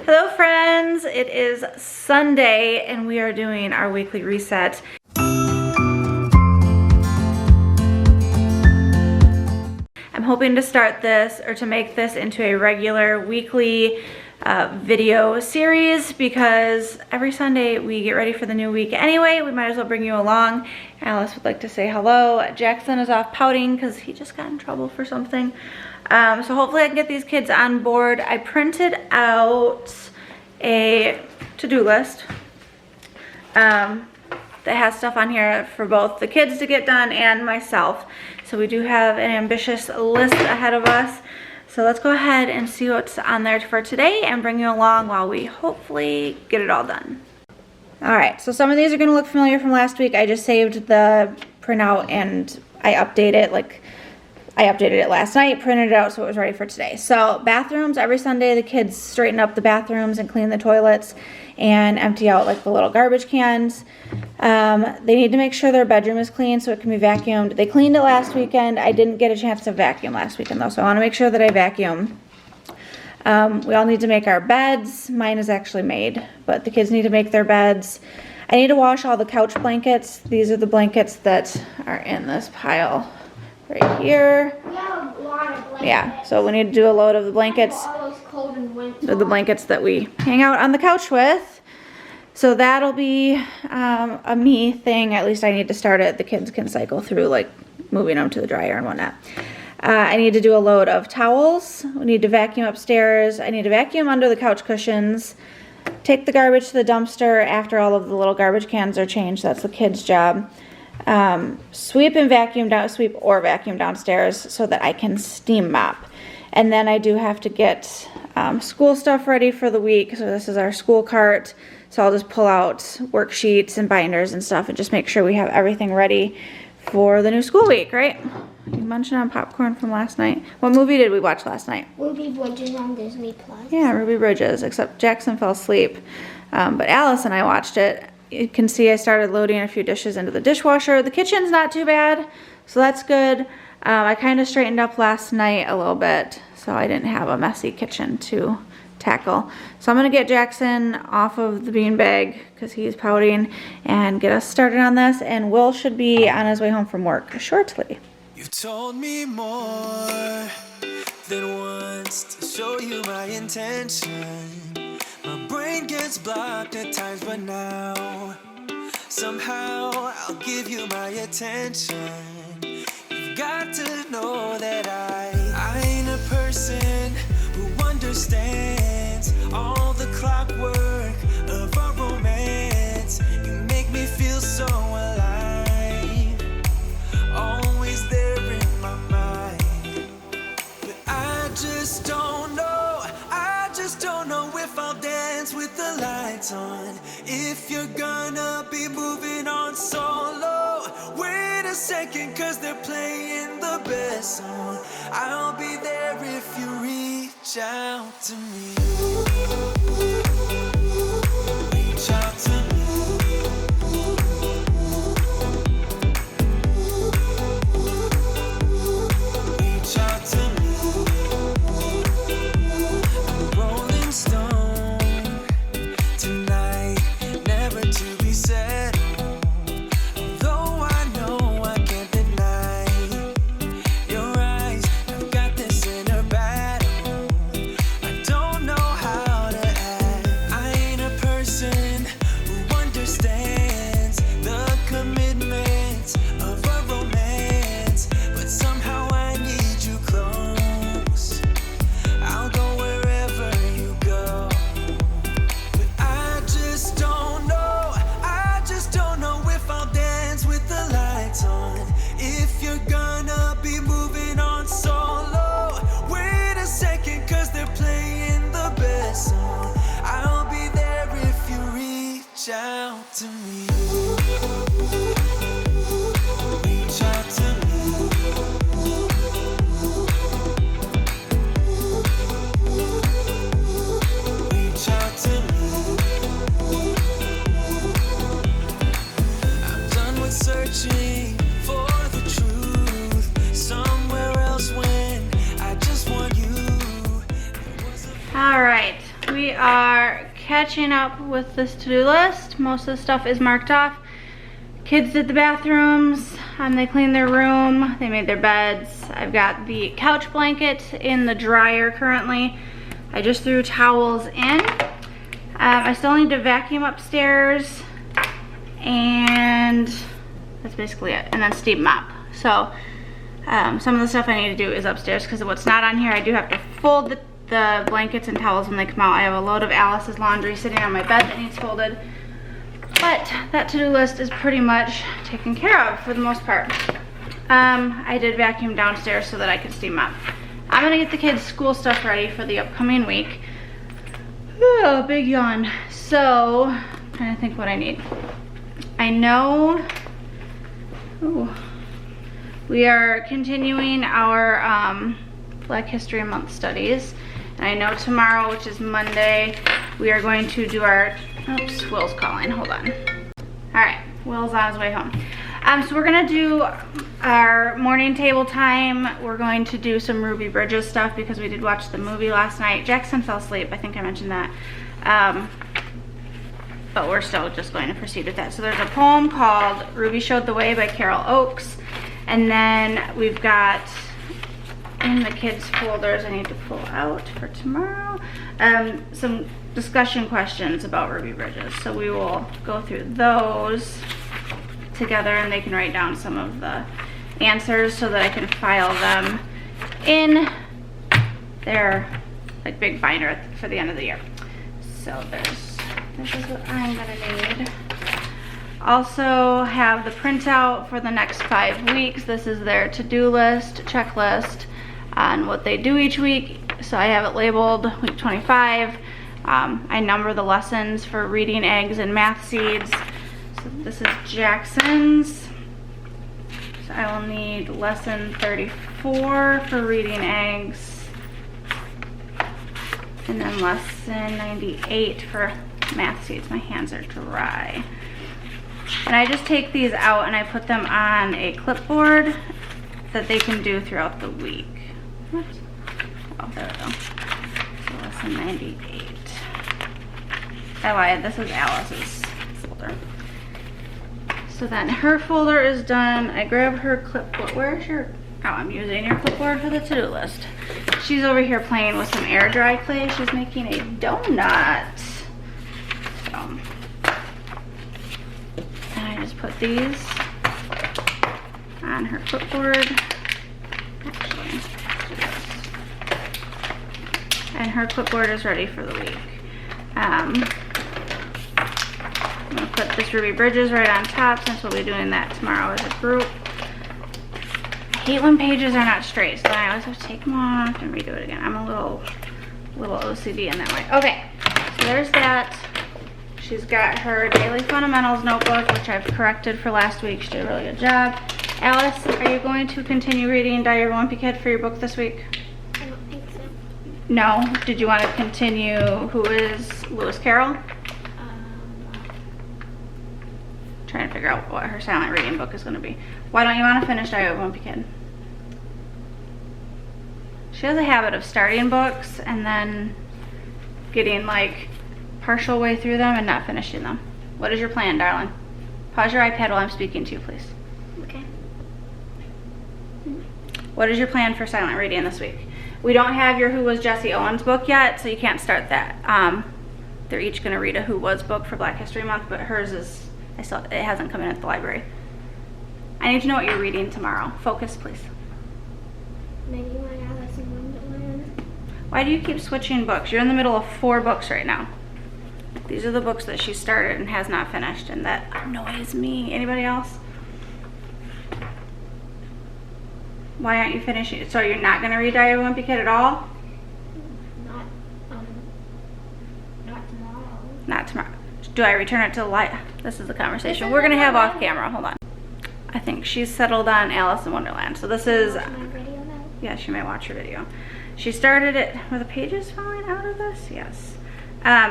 Hello friends, it is Sunday and we are doing our weekly reset. I'm hoping to start this or to make this into a regular weekly video series because every Sunday we get ready for the new week anyway. We might as well bring you along. Alice would like to say hello. Jackson is off pouting because he just got in trouble for something. So hopefully I can get these kids on board. I printed out a to-do list that has stuff on here for both the kids to get done and myself. So we do have an ambitious list ahead of us. So let's go ahead and see what's on there for today and bring you along while we hopefully get it all done. All right, so some of these are gonna look familiar from last week. I just saved the printout and I updated it last night, printed it out so it was ready for today. So bathrooms, every Sunday the kids straighten up the bathrooms and clean the toilets and empty out like the little garbage cans. They need to make sure their bedroom is clean so it can be vacuumed. They cleaned it last weekend. I didn't get a chance to vacuum last weekend though, so I wanna make sure that I vacuum. We all need to make our beds. Mine is actually made, but the kids need to make their beds. I need to wash all the couch blankets. These are the blankets that are in this pile right here. We have a lot of blankets. Yeah, so we need to do a load of the blankets. All those cold and winter. The blankets that we hang out on the couch with. So that'll be a me thing. At least I need to start it. The kids can cycle through like moving them to the dryer and whatnot. I need to do a load of towels. We need to vacuum upstairs. I need to vacuum under the couch cushions. Take the garbage to the dumpster after all of the little garbage cans are changed. That's the kids' job. Sweep and vacuum downstairs so that I can steam mop. And then I do have to get school stuff ready for the week. So this is our school cart. So I'll just pull out worksheets and binders and stuff and just make sure we have everything ready for the new school week, right? You mentioned on popcorn from last night. What movie did we watch last night? Ruby Bridges on Disney Plus. Yeah, Ruby Bridges, except Jackson fell asleep. But Alice and I watched it. You can see I started loading a few dishes into the dishwasher. The kitchen's not too bad, so that's good. I kind of straightened up last night a little bit, so I didn't have a messy kitchen to tackle. So I'm gonna get Jackson off of the beanbag because he's pouting and get us started on this, and Will should be on his way home from work shortly. You've told me more than once to show you my intention. My brain gets blocked at times, but now somehow I'll give you my attention. You've got to know that I ain't a person who understands all the clockwork of our romance. You make me feel so alive, always there in my mind. But I just don't know if I'll dance with the lights on. If you're gonna be moving on solo, wait a second, cause they're playing the best song. I'll be there if you reach out to me. Reach out to me. Reach out to me. I'm a rolling stone tonight, never to be settled. Though I know I can't deny your eyes, I've got this inner battle. I don't know are catching up with this to-do list. Most of the stuff is marked off. Kids did the bathrooms, they cleaned their room, they made their beds. I've got the couch blanket in the dryer currently. I just threw towels in. I still need to vacuum upstairs, and that's basically it. And then steam mop. So some of the stuff I need to do is upstairs because what's not on here, I do have to fold the blankets and towels when they come out. I have a load of Alice's laundry sitting on my bed that needs folded. But that to-do list is pretty much taken care of for the most part. I did vacuum downstairs so that I could steam mop. I'm gonna get the kids' school stuff ready for the upcoming week. Oh, big yawn. So, I'm trying to think what I need. I know, we are continuing our Black History Month studies. And I know tomorrow, which is Monday, we are going to do our, oops, Will's calling, hold on. All right, Will's on his way home. So we're gonna do our morning table time. We're going to do some Ruby Bridges stuff because we did watch the movie last night. Jackson fell asleep, I think I mentioned that. But we're still just going to proceed with that. So there's a poem called Ruby Showed the Way by Carol Oakes. And then we've got in the kids folders I need to pull out for tomorrow, some discussion questions about Ruby Bridges. So we will go through those together and they can write down some of the answers so that I can file them in their like big binder for the end of the year. So this is what I'm gonna need. Also have the printout for the next 5 weeks. This is their to-do list, checklist on what they do each week. So I have it labeled week 25. I number the lessons for reading, eggs, and math seeds. So this is Jackson's. So I will need lesson 34 for reading eggs. And then lesson 98 for math seeds. My hands are dry. And I just take these out and I put them on a clipboard that they can do throughout the week. What? Oh, there we go. So lesson 98. I lied, this is Alice's folder. So then her folder is done. I grab her clipboard. Where's your, oh, I'm using your clipboard for the to-do list. She's over here playing with some air dry clay. She's making a donut. So, and I just put these on her clipboard. Actually, and her clipboard is ready for the week. I'm gonna put this Ruby Bridges right on top since we'll be doing that tomorrow as a group. I hate when pages are not straight, so then I always have to take them off and redo it again. I'm a little OCD in that way. Okay, so there's that. She's got her Daily Fundamentals notebook, which I've corrected for last week. She did a really good job. Alice, are you going to continue reading Diary of a Wimpy Kid for your book this week? I don't think so. No? Did you want to continue Who is Lewis Carroll? Trying to figure out what her silent reading book is going to be. Why don't you want to finish Diary of a Wimpy Kid? She has a habit of starting books and then getting like partial way through them and not finishing them. What is your plan, darling? Pause your iPad while I'm speaking to you, please. Okay. What is your plan for silent reading this week? We don't have your Who Was Jesse Owens book yet, so you can't start that. They're each going to read a Who Was book for Black History Month, but hers is, it hasn't come in at the library. I need to know what you're reading tomorrow. Focus, please. 91 Alice in Wonderland. Why do you keep switching books? You're in the middle of 4 books right now. These are the books that she started and has not finished, and that annoys me. Anybody else? Why aren't you finishing it? So you're not going to read Diary of a Wimpy Kid at all? Not tomorrow. Not tomorrow. Do I return it to the light? This is the conversation we're going to have off camera. Hold on. I think she's settled on Alice in Wonderland. So this is... Watch my video now. Yeah, she might watch your video. She started it... Were the pages falling out of this? Yes.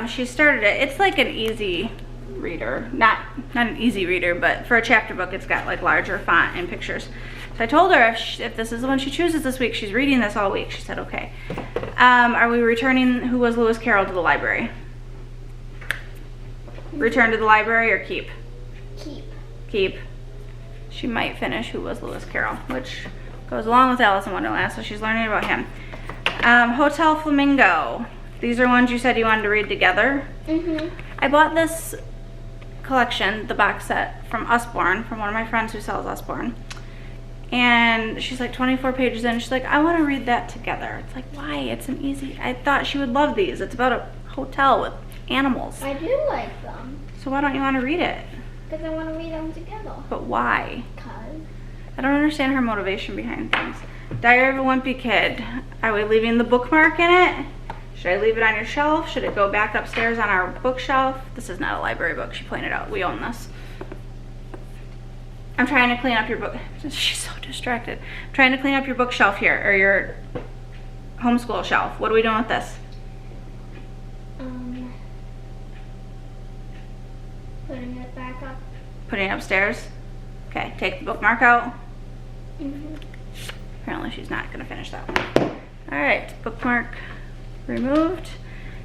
She started it. It's like an easy reader. Not an easy reader, but for a chapter book, it's got like larger font and pictures. So I told her if this is the one she chooses this week, she's reading this all week. She said, okay. Are we returning Who Was Lewis Carroll to the library? Return to the library or keep? Keep. Keep. She might finish Who Was Lewis Carroll, which goes along with Alice in Wonderland, so she's learning about him. Hotel Flamingo. These are ones you said you wanted to read together. I bought this collection, the box set from Usborne, from one of my friends who sells Usborne. And she's like 24 pages in. She's like, I want to read that together. It's like, why? It's an easy. I thought she would love these. It's about a hotel with animals. I do like them. So why don't you want to read it? Because I want to read them together. But why? Because. I don't understand her motivation behind things. Diary of a Wimpy Kid. Are we leaving the bookmark in it? Should I leave it on your shelf? Should it go back upstairs on our bookshelf? This is not a library book, she pointed out. We own this. I'm trying to clean up your book. She's so distracted. I'm trying to clean up your bookshelf here, or your homeschool shelf. What are we doing with this? Putting it back up. Putting it upstairs? Okay, take the bookmark out. Apparently she's not gonna finish that one. All right, bookmark removed.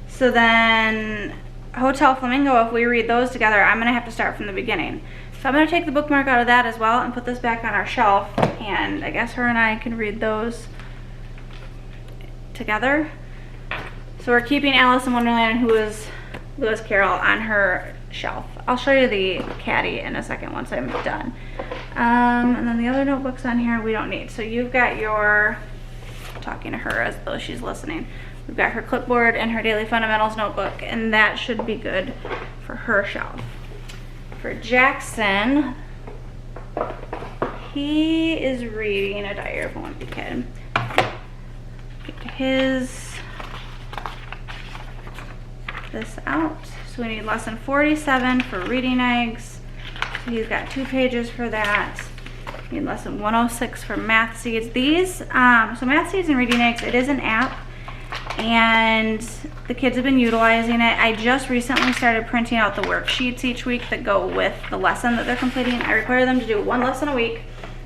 So then Hotel Flamingo, if we read those together, I'm gonna have to start from the beginning. So I'm gonna take the bookmark out of that as well and put this back on our shelf, and I guess her and I can read those together. So we're keeping Alice in Wonderland and Who Was Lewis Carroll on her shelf. I'll show you the caddy in a second once I'm done. And then the other notebooks on here we don't need. So you've got your, talking to her as though she's listening. We've got her clipboard and her Daily Fundamentals notebook, and that should be good for her shelf. For Jackson, he is reading a Diary of a Wimpy Kid. Get this out. So we need lesson 47 for reading eggs. So he's got 2 pages for that. We need lesson 106 for math seeds. These, so math seeds and reading eggs, it is an app, and the kids have been utilizing it. I just recently started printing out the worksheets each week that go with the lesson that they're completing. I require them to do 1 lesson a week.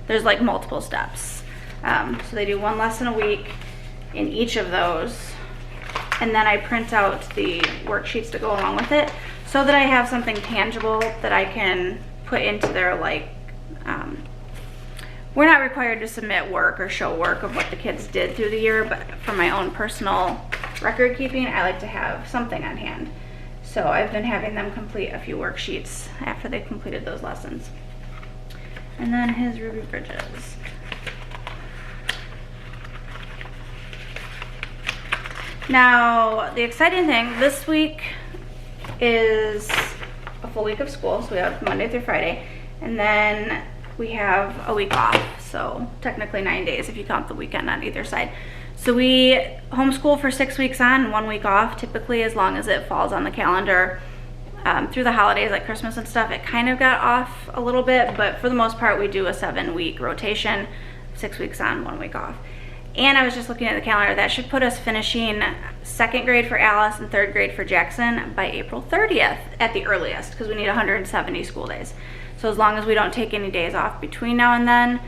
There's like multiple steps. So they do 1 lesson a week in each of those. And then I print out the worksheets to go along with it so that I have something tangible that I can put into their, like, we're not required to submit work or show work of what the kids did through the year, but for my own personal record keeping, I like to have something on hand. So I've been having them complete a few worksheets after they've completed those lessons. And then his Ruby Bridges. Now, the exciting thing, this week is a full week of school, so we have Monday through Friday, and then we have a week off, so technically 9 days if you count the weekend on either side. So we homeschool for 6 weeks on and 1 week off, typically, as long as it falls on the calendar. Through the holidays like Christmas and stuff, it kind of got off a little bit, but for the most part we do a 7-week rotation, 6 weeks on, 1 week off. And I was just looking at the calendar, that should put us finishing 2nd grade for Alice and 3rd grade for Jackson by April 30th at the earliest, because we need 170 school days. So as long as we don't take any days off between now and then,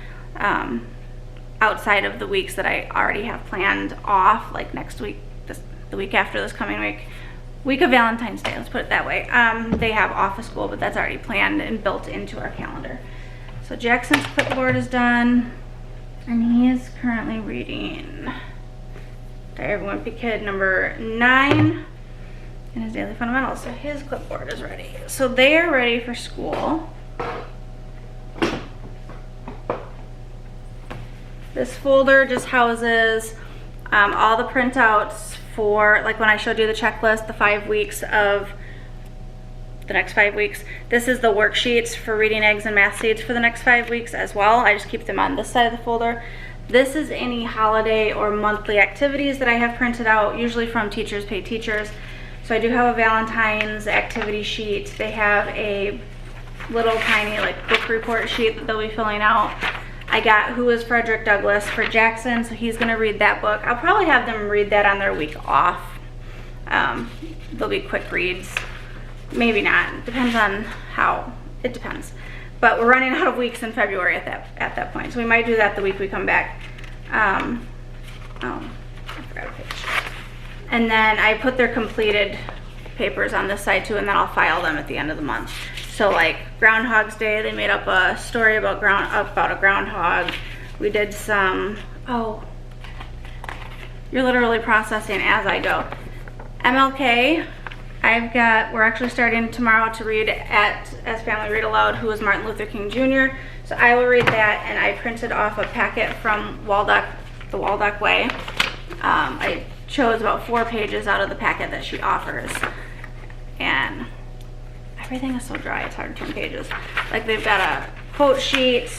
outside of the weeks that I already have planned off, like next week, the week after this coming week of Valentine's Day, let's put it that way. They have off of school, but that's already planned and built into our calendar. So Jackson's clipboard is done. And he is currently reading Diary of a Wimpy Kid number 9 in his Daily Fundamentals. So his clipboard is ready. So they are ready for school. This folder just houses all the printouts for, like when I showed you the checklist, the 5 weeks of the next 5 weeks. This is the worksheets for reading eggs and math seeds for the next 5 weeks as well. I just keep them on this side of the folder. This is any holiday or monthly activities that I have printed out, usually from Teachers Pay Teachers. So I do have a Valentine's activity sheet. They have a little tiny like book report sheet that they'll be filling out. I got Who is Frederick Douglass for Jackson, so he's gonna read that book. I'll probably have them read that on their week off. They'll be quick reads. Maybe not, depends on how, it depends. but we're running out of weeks in February at that point. So we might do that the week we come back. Oh, I forgot a page. And then I put their completed papers on this side too, and then I'll file them at the end of the month. So like Groundhog's Day, they made up a story about a groundhog. We did some, oh, you're literally processing as I go. MLK, we're actually starting tomorrow to read as Family Read Aloud, Who is Martin Luther King Jr. So I will read that, and I printed off a packet from the Waldock Way. I chose about 4 pages out of the packet that she offers. And everything is so dry, it's hard to turn pages. Like they've got a quote sheet,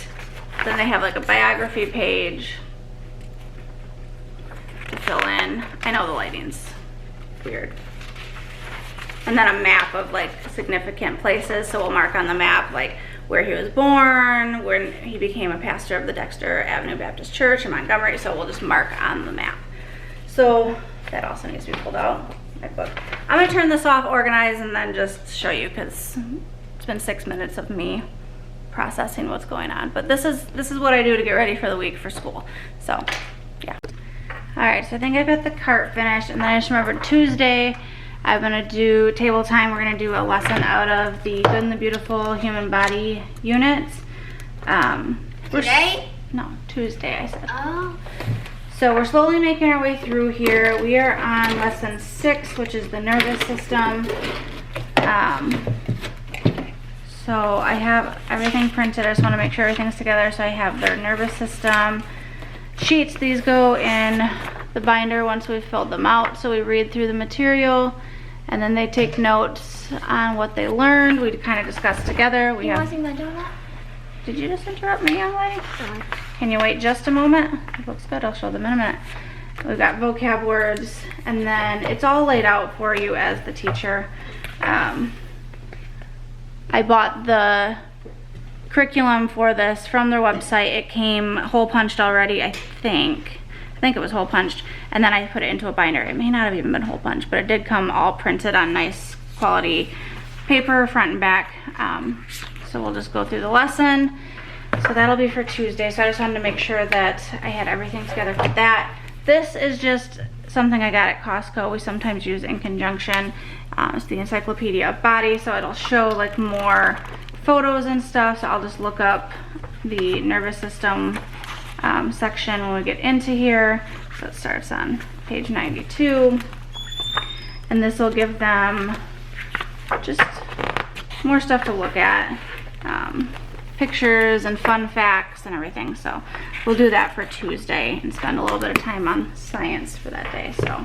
then they have like a biography page to fill in. I know the lighting's weird. And then a map of like significant places, so we'll mark on the map like where he was born, when he became a pastor of the Dexter Avenue Baptist Church in Montgomery, so we'll just mark on the map. So that also needs to be pulled out, my book. I'm gonna turn this off, organize, and then just show you, because it's been 6 minutes of me processing what's going on. But this is what I do to get ready for the week for school. So yeah. All right, so I think I got the cart finished, and then I just remembered Tuesday I'm gonna do table time. We're gonna do a lesson out of the Good and the Beautiful Human Body unit. Today? No, Tuesday I said. Oh. So we're slowly making our way through here. We are on lesson 6, which is the nervous system. So I have everything printed. I just want to make sure everything's together. So I have their nervous system sheets. These go in the binder once we've filled them out. So we read through the material, and then they take notes on what they learned. We kind of discuss together. You want to sing the donut? Did you just interrupt me, young lady? Can you wait just a moment? It looks good. I'll show them in a minute. We've got vocab words, and then it's all laid out for you as the teacher. I bought the curriculum for this from their website. It came hole punched already, I think it was hole punched, and then I put it into a binder. It may not have even been hole punched, but it did come all printed on nice quality paper, front and back. So we'll just go through the lesson. So that'll be for Tuesday. So I just wanted to make sure that I had everything together for that. This is just something I got at Costco. We sometimes use in conjunction. It's the Encyclopedia of Body, so it'll show like more photos and stuff. So I'll just look up the nervous system section when we get into here. So it starts on page 92. And this will give them just more stuff to look at. Pictures and fun facts and everything. So we'll do that for Tuesday and spend a little bit of time on science for that day. So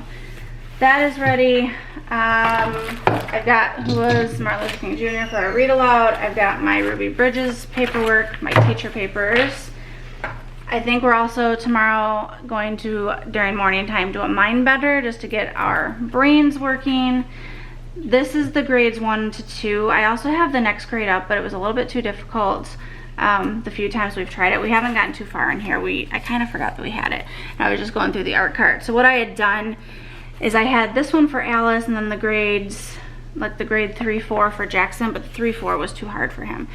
that is ready. I've got Who was Martin Luther King Jr. for our read aloud. I've got my Ruby Bridges paperwork, my teacher papers. I think we're also tomorrow going to, during morning time, do a mind bender just to get our brains working. This is the grades 1 to 2. I also have the next grade up, but it was a little bit too difficult the few times we've tried it. We haven't gotten too far in here. I kind of forgot that we had it. And I was just going through the art cart. So what I had done is I had this one for Alice, and then the grades, like the grade 3-4 for Jackson, but the 3-4 was too hard for him.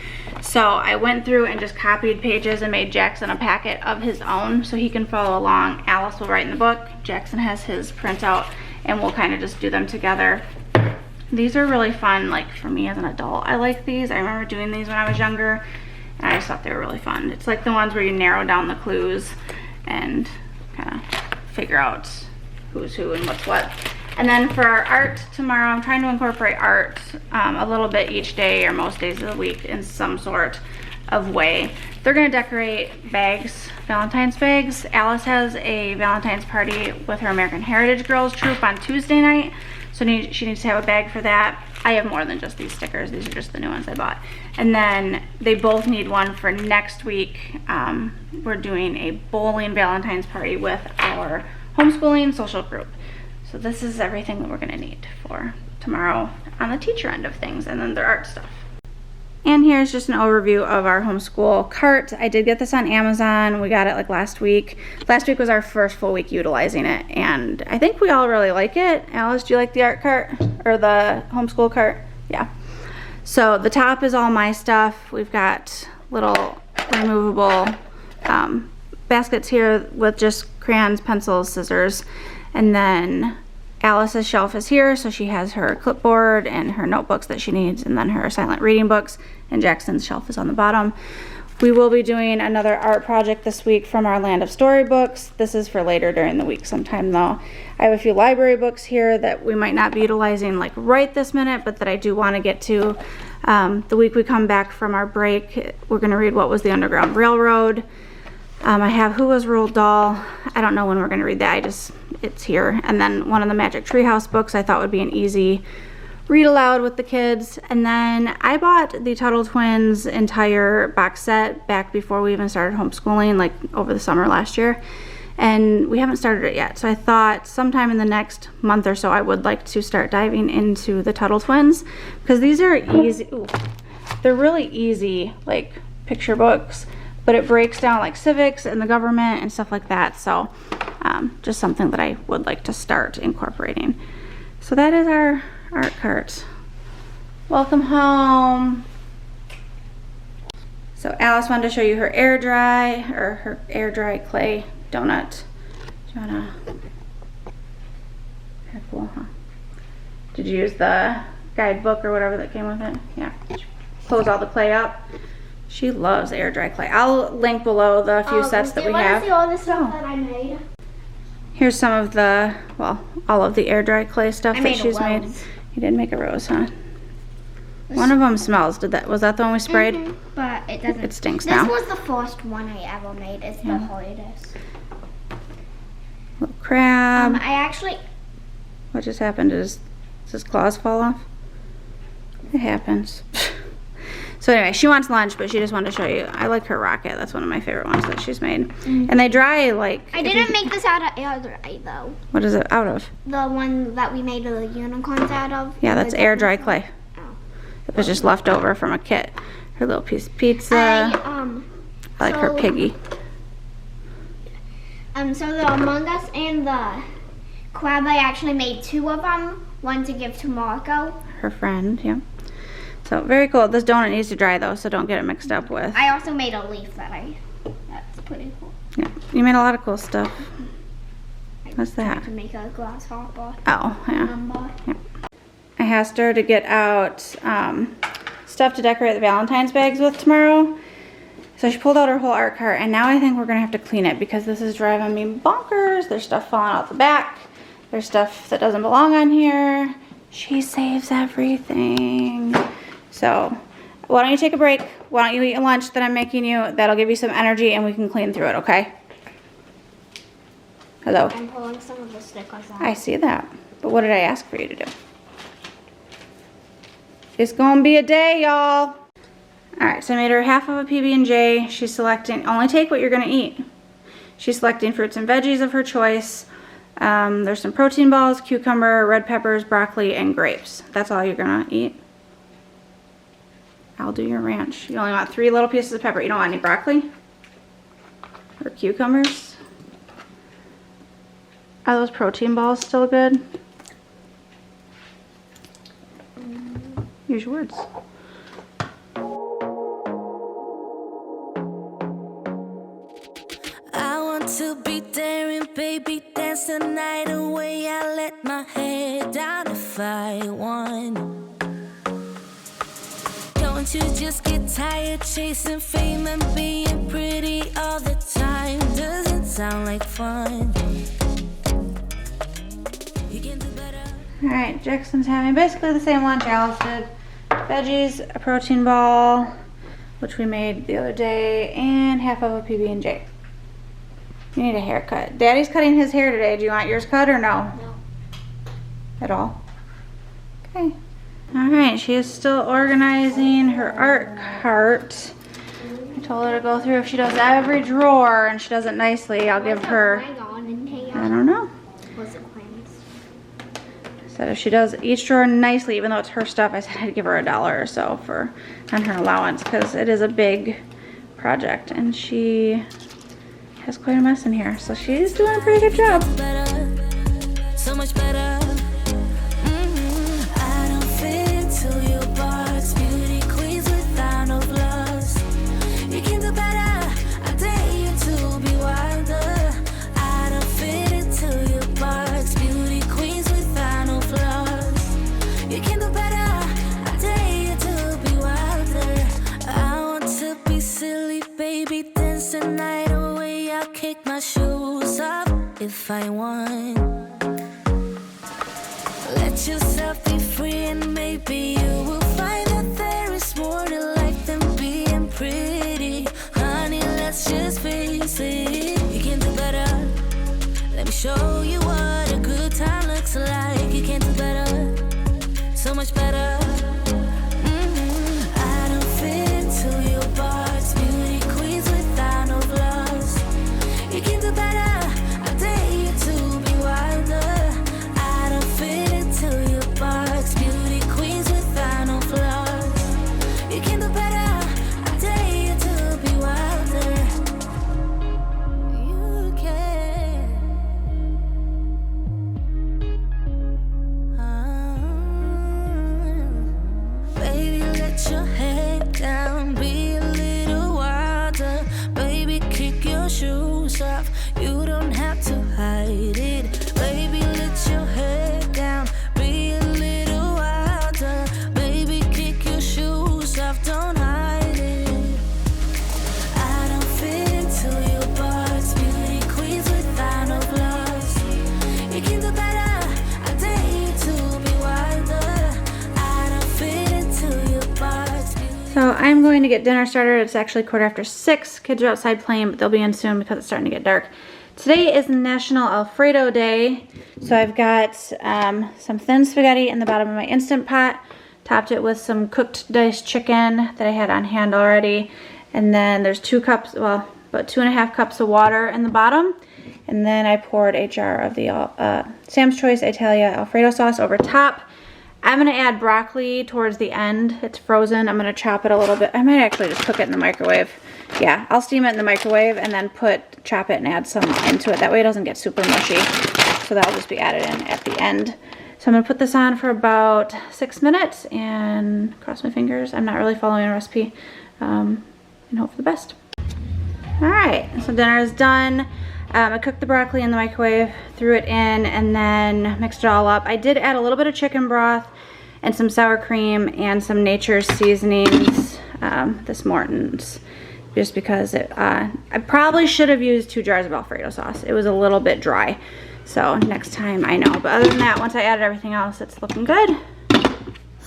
So I went through and just copied pages and made Jackson a packet of his own so he can follow along. Alice will write in the book. Jackson has his printout, and we'll kind of just do them together. These are really fun, like for me as an adult. I like these. I remember doing these when I was younger, and I just thought they were really fun. It's like the ones where you narrow down the clues and kind of figure out who's who and what's what. And then for our art tomorrow, I'm trying to incorporate art a little bit each day or most days of the week in some sort of way. They're gonna decorate bags, Valentine's bags. Alice has a Valentine's party with her American Heritage Girls troop on Tuesday night. So she needs to have a bag for that. I have more than just these stickers. These are just the new ones I bought. And then they both need one for next week. We're doing a bowling Valentine's party with our homeschooling social group. So this is everything that we're gonna need for tomorrow on the teacher end of things, and then their art stuff. And here's just an overview of our homeschool cart. I did get this on Amazon. We got it like last week. Last week was our first full week utilizing it, and I think we all really like it. Alice, do you like the art cart or the homeschool cart? Yeah. So the top is all my stuff. We've got little removable baskets here with just crayons, pencils, scissors, and then Alice's shelf is here, so she has her clipboard and her notebooks that she needs, and then her silent reading books, and Jackson's shelf is on the bottom. We will be doing another art project this week from our Land of Storybooks. This is for later during the week sometime though. I have a few library books here that we might not be utilizing like right this minute, but that I do want to get to. The week we come back from our break, we're going to read What Was the Underground Railroad. I have Who Was Roald Dahl. I don't know when we're going to read that. It's here. And then one of the Magic Treehouse books I thought would be an easy read aloud with the kids. And then I bought the Tuttle Twins entire box set back before we even started homeschooling, like over the summer last year. And we haven't started it yet. So I thought sometime in the next month or so I would like to start diving into the Tuttle Twins, because these are easy. Ooh, they're really easy, like picture books, but it breaks down like civics and the government and stuff like that. So just something that I would like to start incorporating. So that is our art cart. Welcome home. So Alice wanted to show you her air dry clay donut. Do you wanna? Very cool, huh? Did you use the guidebook or whatever that came with it? Yeah. Close all the clay up. She loves air dry clay. I'll link below the few sets that we have. See all the stuff that I made? Here's some of the, well, all of the air dry clay stuff that she's made. You did make a rose, huh? One of them smells. Was that the one we sprayed? But it doesn't. It stinks now. This was the first one I ever made. It's the hardest. Little crab. I actually. What just happened? Does his claws fall off? It happens. So anyway, she wants lunch, but she just wanted to show you. I like her rocket. That's one of my favorite ones that she's made. And they dry like... I didn't make this out of air dry though. What is it out of? The one that we made the unicorns out of. Yeah, that's air dry clay. Oh. It was just left over from a kit. Her little piece of pizza. I like her piggy. So the Among Us and the crab, I actually made two of them. One to give to Marco. Her friend, yeah. So very cool. This donut needs to dry though, so don't get it mixed up with. I also made a leaf that's pretty cool. Yeah, you made a lot of cool stuff. What's that? To make a grasshopper. Oh, yeah. Yeah. I asked her to get out stuff to decorate the Valentine's bags with tomorrow. So she pulled out her whole art cart, and now I think we're gonna have to clean it because this is driving me bonkers. There's stuff falling out the back. There's stuff that doesn't belong on here. She saves everything. So why don't you take a break? Why don't you eat a lunch that I'm making you? That'll give you some energy and we can clean through it, okay? Hello? I'm pulling some of the stickers out. I see that. But what did I ask for you to do? It's gonna be a day, y'all. Alright, so I made her half of a PB&J. She's selecting, only take what you're gonna eat. She's selecting fruits and veggies of her choice. There's some protein balls, cucumber, red peppers, broccoli, and grapes. That's all you're gonna eat. I'll do your ranch. You only want 3 little pieces of pepper. You don't want any broccoli? Or cucumbers? Are those protein balls still good? Use your words. I want to be daring, baby, dance the night away. I let my head down if I want. Don't you just get tired chasing fame and being pretty all the time? Doesn't sound like fun. You can do better. Alright, Jackson's having basically the same lunch Alice did. Veggies, a protein ball, which we made the other day, and half of a PB&J. You need a haircut. Daddy's cutting his hair today. Do you want yours cut or no? No. At all? Okay. Alright, she is still organizing her art cart. I told her to go through if she does every drawer and she does it nicely, I'll give her, I don't know. Was it coins? I said if she does each drawer nicely, even though it's her stuff, I said I'd give her $1 or so on her allowance because it is a big project and she has quite a mess in here. So she's doing a pretty good job. Better, so much better. I don't fit into your box. dance the night away. I'll kick my shoes off if I want. Let yourself be free and maybe you will find that there is more to life than being pretty. Honey, let's just face it, you can do better. Let me show you what a good time looks like. You can do better, so much better. I don't fit into your box. Beauty queens without no flaws. You can do better, I dare you to be wilder. I don't fit into your box. Beauty queens without no flaws. You can do better, I dare you to be wilder. You can. Baby, let your head down, be a little wilder. Baby, kick your shoes off, you don't have to hide it. Baby, let your head down, be a little wilder. Baby, kick your shoes off, don't hide it. I don't fit into your box. Beauty queens without no flaws. You can do better, I dare you to be wilder. I don't fit into your box. So I'm going to get dinner started. It's actually 6:15. Kids are outside playing, but they'll be in soon because it's starting to get dark. Today is National Alfredo Day. So I've got some thin spaghetti in the bottom of my Instant Pot. Topped it with some cooked diced chicken that I had on hand already. And then there's 2 cups, well, about 2.5 cups of water in the bottom. And then I poured a jar of the Sam's Choice Italia Alfredo sauce over top. I'm gonna add broccoli towards the end. It's frozen. I'm gonna chop it a little bit. I might actually just cook it in the microwave. Yeah, I'll steam it in the microwave and then chop it and add some into it. That way it doesn't get super mushy. So that'll just be added in at the end. So I'm gonna put this on for about 6 minutes and cross my fingers. I'm not really following a recipe and hope for the best. All right, so dinner is done. I cooked the broccoli in the microwave, threw it in, and then mixed it all up. I did add a little bit of chicken broth and some sour cream and some Nature's seasonings this morning, just because I probably should have used 2 jars of Alfredo sauce. It was a little bit dry, so next time I know. But other than that, once I added everything else, it's looking good.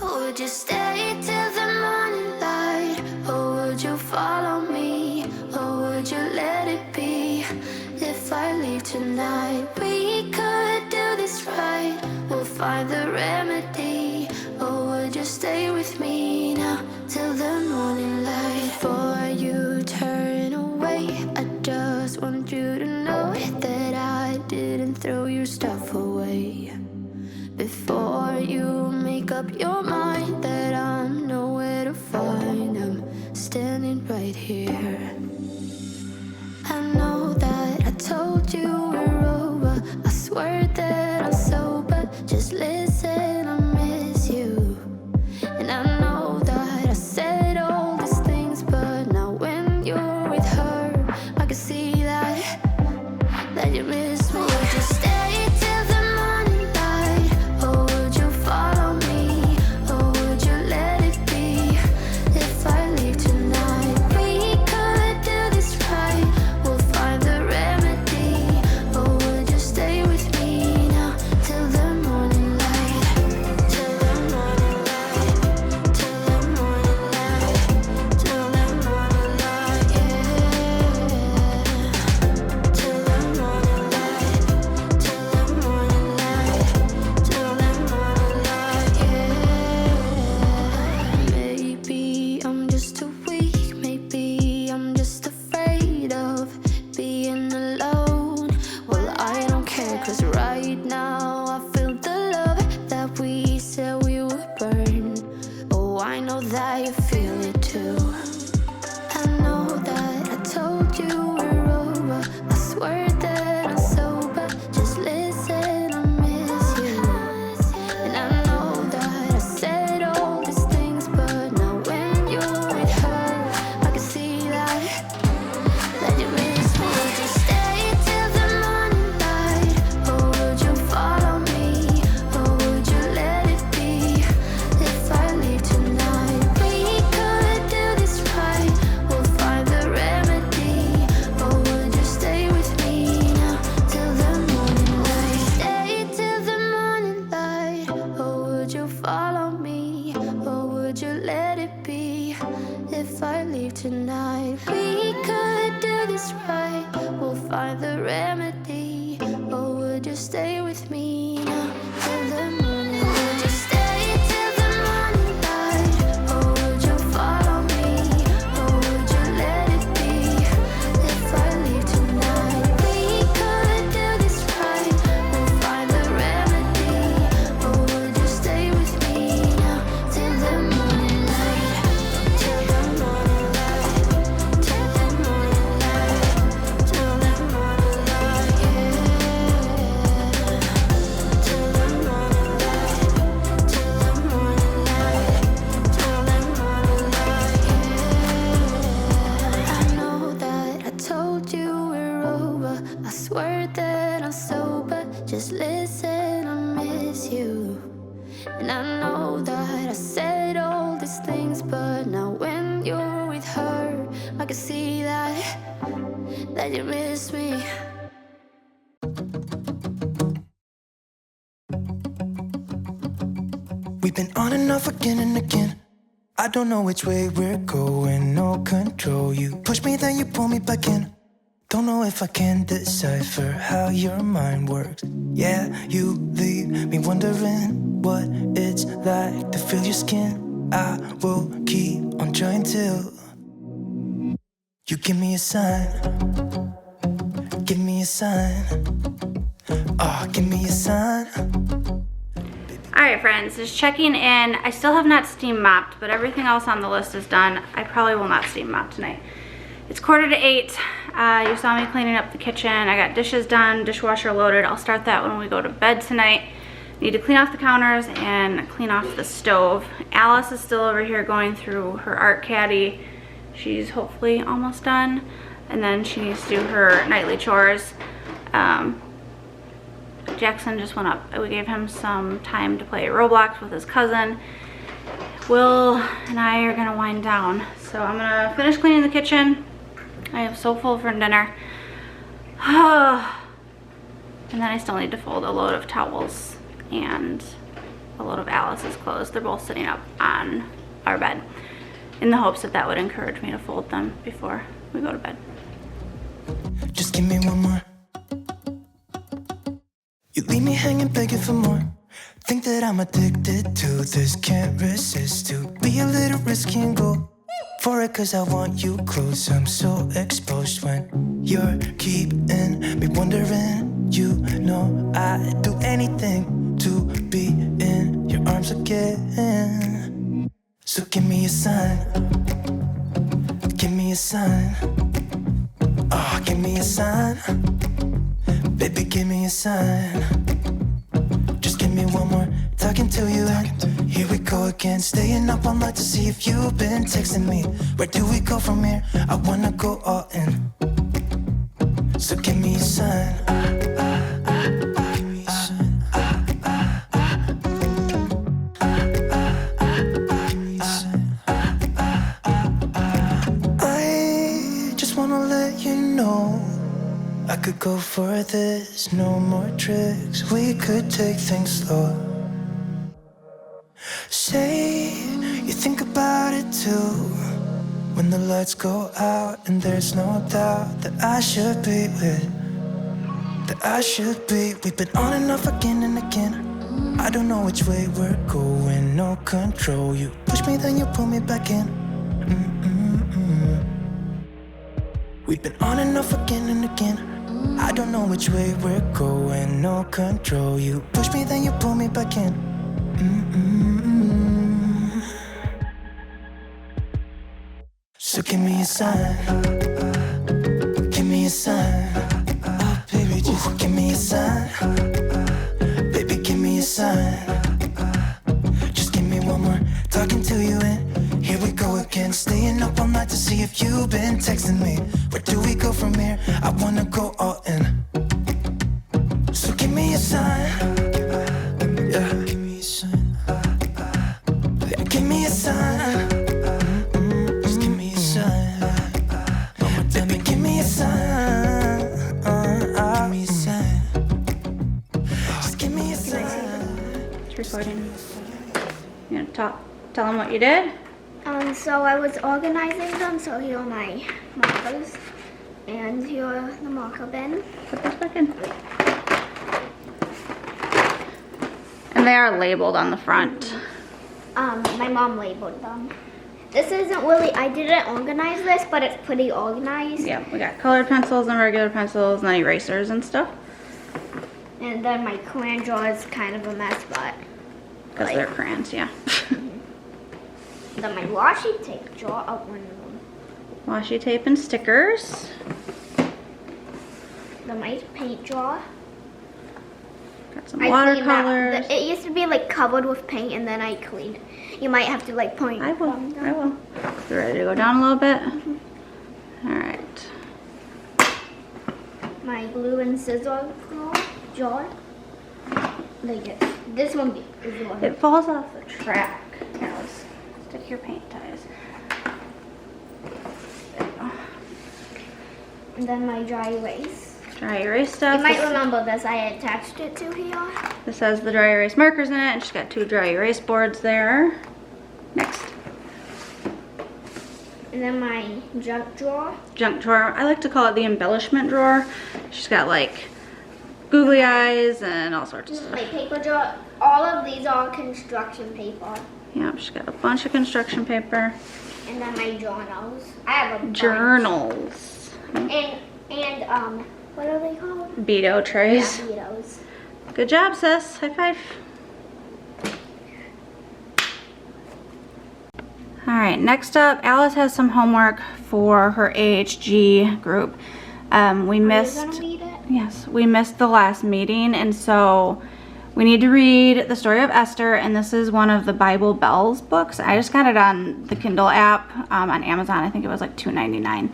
Would you stay till the morning light, or would you follow me, or would you let it be? If I leave tonight, we could do this right. We'll find the remedy. Or would you stay with me now till the morning light? Before you turn away, I just want you to know that I didn't throw your stuff away. Before you make up your mind that I'm nowhere to find, I'm standing right here. I know that I told you we're over. I swear that I'm sober. Just listen, I miss you. And I know that I said all these things, but now when you're with her, I can see that you miss me. Would you stay till the morning light, or would you follow me, or would you let it be? If I leave tonight, we could do this right. We'll find the remedy. Or would you stay with me now till the morning light? Till the morning light. Till the morning light. Till the morning light. Yeah. Till the morning light. Till the morning light. Till the morning light. Yeah. Maybe I'm just too weak. Maybe I'm just afraid of being alone. Well, I don't care, 'cause right now I feel the love that we said we would burn. Oh, I know that you feel it too. I know that I told you we're over. I swear that I'm sober. Just listen, I miss you. And I know that I said all these things, but now when you're with her, I can see that you miss me. Would you stay till the morning light, or would you follow me, or would you let it be? If I leave tonight, we follow me, or would you let it be? If I leave tonight, we could do this right. We'll find the remedy, or would you stay with me now till the morning? Would you stay till the morning light, or would you follow me, or would you let it be? If I leave tonight, we could do this right. We'll find the remedy, or would you stay with me now till the morning light? Till the morning light, till the morning light, till the morning light, yeah. Till the morning light, till the morning light, till the morning light, yeah. I know that I told you we're over. I swear that I'm sober. Just listen, I miss you. And I know that I said all these things, but now when you're with her, I can see that you miss me. We've been on and off again and again. I don't know which way we're going, no control. You push me, then you pull me back in. Don't know if I can decipher how your mind works. Yeah, you leave me wondering what it's like to feel your skin. I will keep on trying till you give me a sign. Give me a sign. Oh, give me a sign. Alright friends, just checking in. I still have not steam mopped, but everything else on the list is done. I probably will not steam mop tonight. It's 7:45. You saw me cleaning up the kitchen. I got dishes done, dishwasher loaded. I'll start that when we go to bed tonight. Need to clean off the counters and clean off the stove. Alice is still over here going through her art caddy. She's hopefully almost done. And then she needs to do her nightly chores. Jackson just went up. We gave him some time to play Roblox with his cousin. Will and I are gonna wind down. So I'm gonna finish cleaning the kitchen. I am so full for dinner. And then I still need to fold a load of towels and a load of Alice's clothes. They're both sitting up on our bed in the hopes that that would encourage me to fold them before we go to bed. Just give me one more. You leave me hanging, begging for more. Think that I'm addicted to this, can't resist to be a little risky and go for it, cause I want you close. I'm so exposed when you're keeping me wondering. You know I'd do anything to be in your arms again. So give me a sign. Give me a sign. Oh, give me a sign. Baby, give me a sign. Just give me one more talking to you, and here we go again. Staying up all night to see if you've been texting me. Where do we go from here? I wanna go all in. So give me a sign. Give me a sign. I just wanna let you know I could go for this, no more tricks. We could take things slow. Say you think about it too. When the lights go out and there's no doubt that I should be with, that I should be. We've been on and off again and again. I don't know which way we're going, no control. You push me, then you pull me back in. We've been on and off again and again. I don't know which way we're going, no control. You push me, then you pull me back in. So give me a sign. Give me a sign. Oh baby, just give me a sign. Baby, give me a sign. Just give me one more talking to you, and here we go again. Staying up all night to see if you've been texting me. Where do we go from here? I wanna go all in. So give me a sign. Yeah, give me a sign. Yeah, give me a sign. Just give me a sign. Baby, give me a sign. Give me a sign. Just give me a sign. It's recording. You gonna tell them what you did? So I was organizing them, so here are my markers, and here are the marker bin. Put this back in. And they are labeled on the front. My mom labeled them. This isn't really, I didn't organize this, but it's pretty organized. Yeah, we got colored pencils and regular pencils and then erasers and stuff. And then my crayon drawer is kind of a mess, but. Because they're crayons, yeah. Then my washi tape drawer, oh, one of them. Washi tape and stickers. Then my paint drawer. Got some I cleaned that. watercolors. It used to be like covered with paint, and then I cleaned. You might have to like point. I will. them down. I will. You ready to go down a little bit? All right. My glue and scissor drawer. Like this one is the one. It falls off the track. Here, let's stick your paint ties. There you go. And then my dry erase. Dry erase stuff. You might remember this. I attached it to here. This has the dry erase markers in it, and she's got 2 dry erase boards there. Next. And then my junk drawer. Junk drawer. I like to call it the embellishment drawer. She's got like googly eyes and all sorts of stuff. My paper drawer. All of these are construction paper. Yeah, she's got a bunch of construction paper. And then my journals. I have a bunch. Journals. And what are they called? Beto trays. Yeah, Betos. Good job, sis. High five. All right, next up, Alice has some homework for her AHG group. We missed. Are you gonna read it? Yes, we missed the last meeting, and so we need to read the story of Esther, and this is one of the Bible Bells books. I just got it on the Kindle app on Amazon. I think it was like $2.99.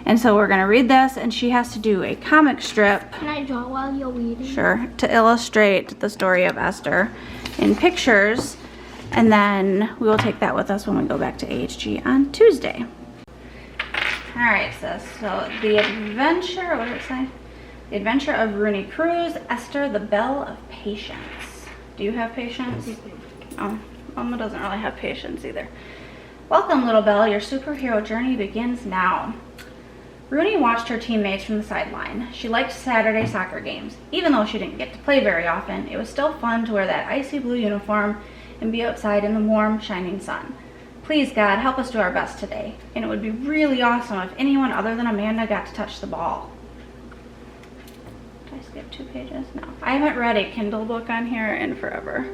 And so we're gonna read this, and she has to do a comic strip. Can I draw while you're reading? Sure, to illustrate the story of Esther in pictures, and then we will take that with us when we go back to AHG on Tuesday. All right, sis, so the adventure, what did it say? The Adventure of Rooney Cruz, Esther, the Belle of Patience. Do you have patience? Oh, Mama doesn't really have patience either. Welcome, little Belle. Your superhero journey begins now. Rooney watched her teammates from the sideline. She liked Saturday soccer games. Even though she didn't get to play very often, it was still fun to wear that icy blue uniform and be outside in the warm, shining sun. Please, God, help us do our best today. And it would be really awesome if anyone other than Amanda got to touch the ball. Did I skip 2 pages? No. I haven't read a Kindle book on here in forever.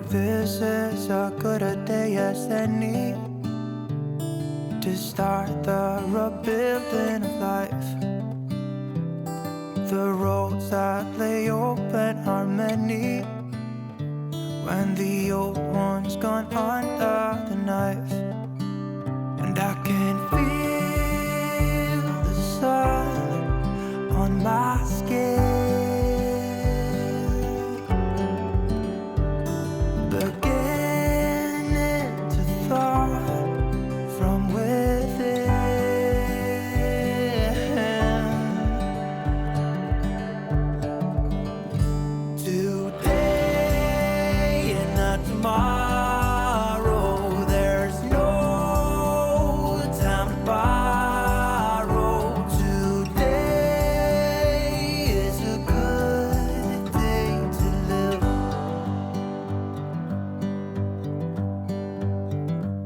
This is a good a day as any to start the rebuilding of life. The roads that lay open are many when the old one's gone under the knife. And I can feel the sun on my skin,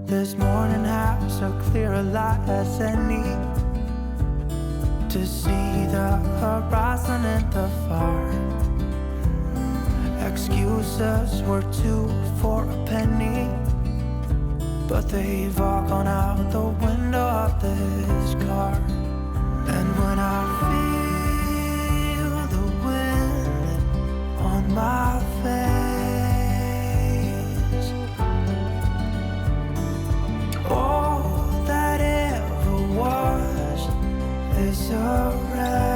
this morning has a clearer light as any to see the horizon in the far. Excuses were 2 for a penny, but they've all gone out the window of this car. And when I feel the wind on my face, all that ever was is a wreck.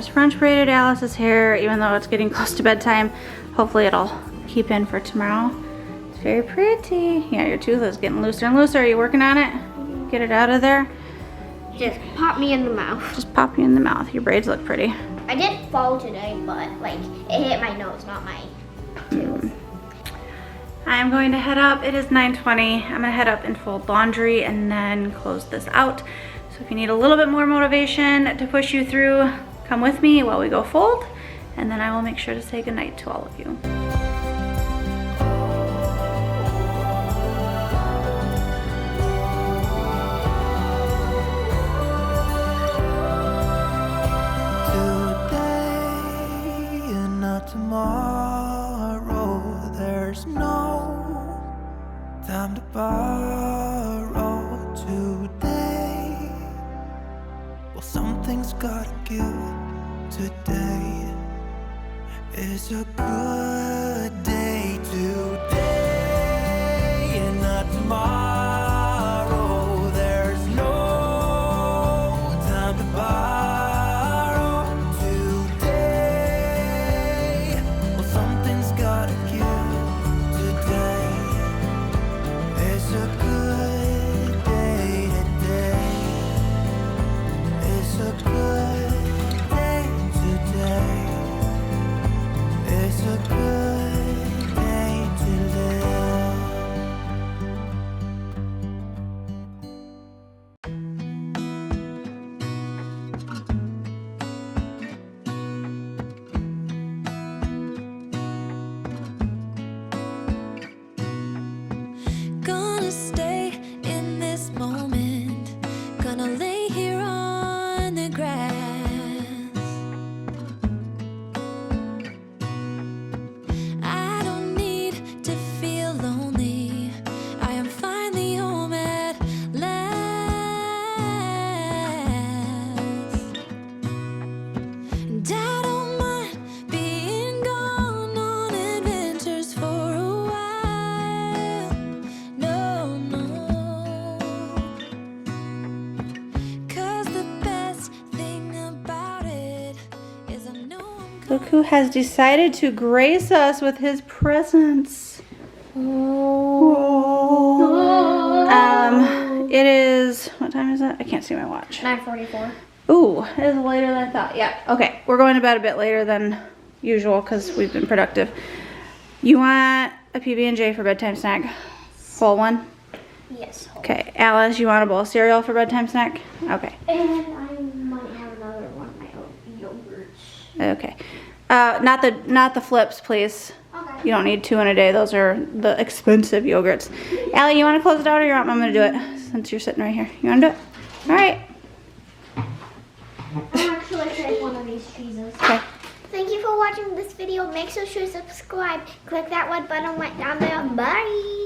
just French braided Alice's hair, even though it's getting close to bedtime. Hopefully it'll keep in for tomorrow. It's very pretty. Yeah, your tooth is getting looser and looser. Are you working on it? Get it out of there. Just pop me in the mouth. Just pop you in the mouth. Your braids look pretty. I did fall today, but like it hit my nose, not my tooth. I'm going to head up. It is 9:20. I'm gonna head up and fold laundry and then close this out. So if you need a little bit more motivation to push you through, come with me while we go fold, and then I will make sure to say goodnight to all of you. Today and not tomorrow, there's no time to borrow. Today, well, something's gotta give. Today is a good day. Today and not tomorrow, there's no time to borrow. Today, well, something's gotta give. Today is a good day. Today is a good day. Today is a good day to live. Gonna stay in this moment. Gonna lay here on the grass. I don't need to feel lonely. I am finally home at last. And I don't mind being gone on adventures for a while. No, no. 'Cause the best thing about it is I know I'm Look who has decided to grace us with his presence. It is, what time is it? I can't see my watch. 9:44. Ooh, it is later than I thought. Yeah, okay. We're going to bed a bit later than usual because we've been productive. You want a PB&J for bedtime snack? Whole one? Yes. Okay. Alice, you want a bowl of cereal for bedtime snack? Okay. And I might have another one of my own yogurts. Okay. Not the flips, please. Okay. You don't need 2 in a day. Those are the expensive yogurts. Allie, you want to close it out or you want Mama to do it? Since you're sitting right here. You want to do it? All right. I'll actually take one of these cheeses. Okay. Thank you for watching this video. Make sure to subscribe. Click that red button right down there. Bye.